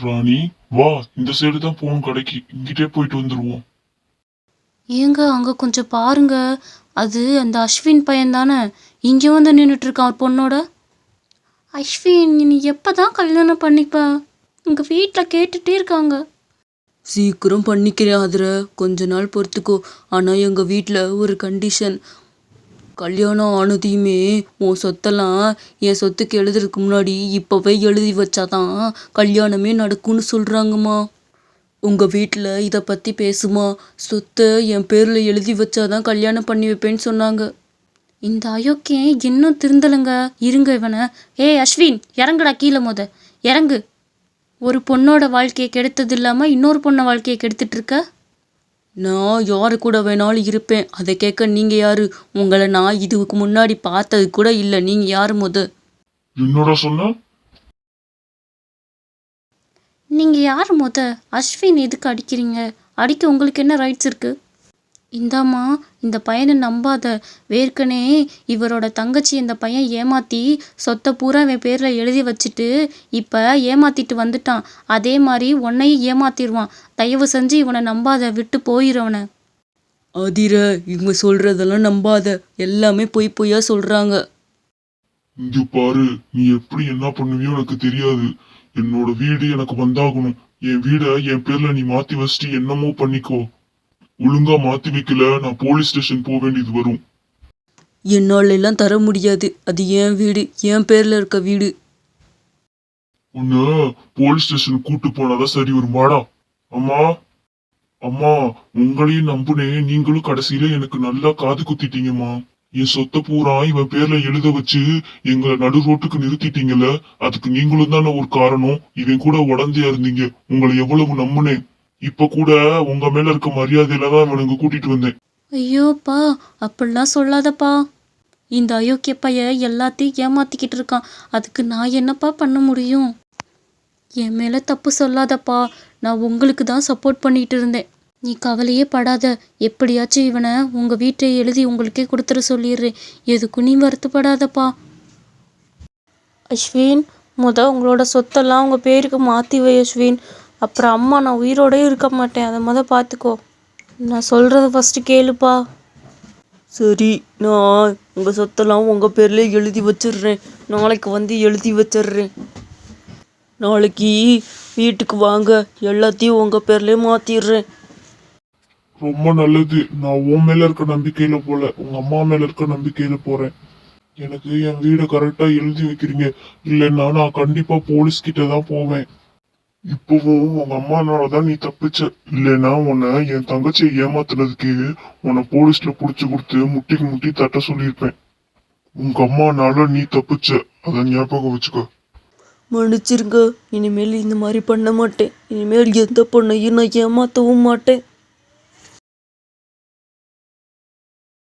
ராணி வா, இந்த சைடு தான் போகணும் கடைக்கு, இங்கிட்டே போயிட்டு வந்துருவோம். ஏங்க அங்க கொஞ்சம் பாருங்க. அது அந்த அஸ்வின் பையன் தானே இங்க வந்து நின்றுட்டு இருக்கான் ஒரு பொண்ணோட. அஸ்வின், நீ எப்பதான் கல்யாணம் பண்ணிப்ப? உங்க வீட்டில் கேட்டுட்டே இருக்காங்க. சீக்கிரம் பண்ணிக்கிறேன் அதிர, கொஞ்ச நாள் பொறுத்துக்கோ. ஆனால் எங்கள் வீட்டில் ஒரு கண்டிஷன். கல்யாணம் ஆனதையுமே உன் சொத்தெல்லாம் என் சொத்துக்கு எழுதுறதுக்கு முன்னாடி இப்போவே எழுதி வச்சாதான் கல்யாணமே நடக்கும்னு சொல்கிறாங்கம்மா. உங்கள் வீட்டில் இதை பற்றி பேசுமா? சொத்தை என் பேரில் எழுதி வச்சாதான் கல்யாணம் பண்ணி வைப்பேன்னு சொன்னாங்க. இந்த அயோக்கியன் இன்னும் திருந்தலைங்க. இருங்க இவனை. ஏய் அஸ்வின், இறங்குடா கீழே இறங்கு. ஒரு பொண்ணோட வாழ்க்கையை கெடுத்தது இல்லாமல் இன்னொரு பொண்ணை வாழ்க்கையை கெடுத்துட்டு இருக்க. நான் யாரு கூட வேணாலும் இருப்பேன், அதை கேட்க நீங்கள் யாரு? உங்களை நான் இதுக்கு முன்னாடி பார்த்தது கூட இல்லை, நீங்கள் யாரு என்னடா சொன்ன? நீங்கள் யார் அஸ்வின் எதுக்கு அடிக்கிறீங்க? அடிக்க உங்களுக்கு என்ன ரைட்ஸ் இருக்குது? இந்தாம்மா, இந்த பையனை நம்பாத. வேர்க்கனே இவரோட தங்கச்சி இந்த பையன் ஏமாற்றி சொத்தை பூரா இவன் பேரில் எழுதி வச்சுட்டு இப்போ ஏமாற்றிட்டு வந்துட்டான். அதே மாதிரி உன்னையும் ஏமாற்றிடுவான். தயவு செஞ்சு இவனை நம்பாத, விட்டு போயிடுவனை. அதிர, இவங்க சொல்கிறதெல்லாம் நம்பாத, எல்லாமே பொய் பொய்யா சொல்கிறாங்க. இங்க பாரு, நீ எப்படி என்ன பண்ணுவியோ எனக்கு தெரியாது. என்னோட வீடு எனக்கு வந்தாகணும். என் வீடை என் பேர்ல நீ மாத்தி வச்சுட்டு என்னமோ பண்ணிக்கோ. ஒழுங்கா மாத்தி வைக்கல, நான் போலீஸ் ஸ்டேஷன் போக வேண்டியது வரும். என்னால எல்லாம் தர முடியாது, அது என் வீடு, என் பேர்ல இருக்க வீடு. உன்ன போலீஸ் ஸ்டேஷன் கூட்டு போனாதான் சரி வருமாடா. அம்மா அம்மா, உங்களையும் நம்புனேன், நீங்களும் கடைசியில எனக்கு நல்லா காது குத்திட்டீங்கம்மா. என் சொத்தை பூரா இவன் பேர்ல எழுத வச்சு எங்களை நடு ரோட்டுக்கு நிறுத்திட்டீங்கல்ல, அதுக்கு நீங்களும் தானே ஒரு காரணம். இவன் கூட உடந்தையா இருந்தீங்க, உங்களை எவ்வளவு நம்புனேன். இப்ப கூட உங்க மேல இருக்க மரியாதையில தான் இவனுங்க கூட்டிட்டு வந்தேன். ஐயோப்பா, அப்படிலாம் சொல்லாதப்பா. இந்த அயோக்கிய பையன் எல்லாத்தையும் ஏமாத்திக்கிட்டு இருக்கான். அதுக்கு நான் என்னப்பா பண்ண முடியும்? என் மேல தப்பு சொல்லாதப்பா. நான் உங்களுக்கு தான் சப்போர்ட் பண்ணிட்டு இருந்தேன். நீ கவலையே படாத. எப்படியாச்சும் இவனை உங்க வீட்டை எழுதி உங்களுக்கே கொடுத்துட சொல்லிடுறேன். எதுக்கும் நீ வருத்தப்படாதப்பா. அஸ்வின், உங்களோட சொத்தெல்லாம் உங்க பேருக்கு மாத்தி வை அஸ்வின். அப்புறம் அம்மா நான் உயிரோடே இருக்க மாட்டேன், அதை பார்த்துக்கோ. நான் சொல்கிறத ஃபஸ்ட்டு கேளுப்பா. சரி, நான் உங்கள் சொத்தெல்லாம் உங்கள் பேர்லேயே எழுதி வச்சிடுறேன். நாளைக்கு வந்து எழுதி வச்சிடுறேன். நாளைக்கு வீட்டுக்கு வாங்க, எல்லாத்தையும் உங்கள் பேர்லேயே மாற்றிடுறேன். ரொம்ப நல்லது. நான் உன் மேல இருக்க நம்பிக்கையில போல, உங்க அம்மா மேல இருக்க நம்பிக்கையில போறேன். எனக்கு என் வீடை கரெக்டா எழுதி வைக்கிறீங்க, இல்லைன்னா நான் கண்டிப்பா போலீஸ் கிட்ட தான் போவேன். இப்பவும் உங்க அம்மானாலதான் நீ தப்பிச்ச. இல்லைன்னா உன்னை என் தங்கச்சியை ஏமாத்துனதுக்கு உன்னை போலீஸ்ல புடிச்சு கொடுத்து முட்டிக்கு முட்டி தட்ட சொல்லியிருப்பேன். உங்க அம்மானால நீ தப்பிச்ச, அத ஞாபகம் வச்சுக்கோ. மன்னிச்சிருங்க, இனிமேல் இந்த மாதிரி பண்ண மாட்டேன். இனிமேல் எந்த பொண்ணையும் நான் ஏமாத்தவும் மாட்டேன்.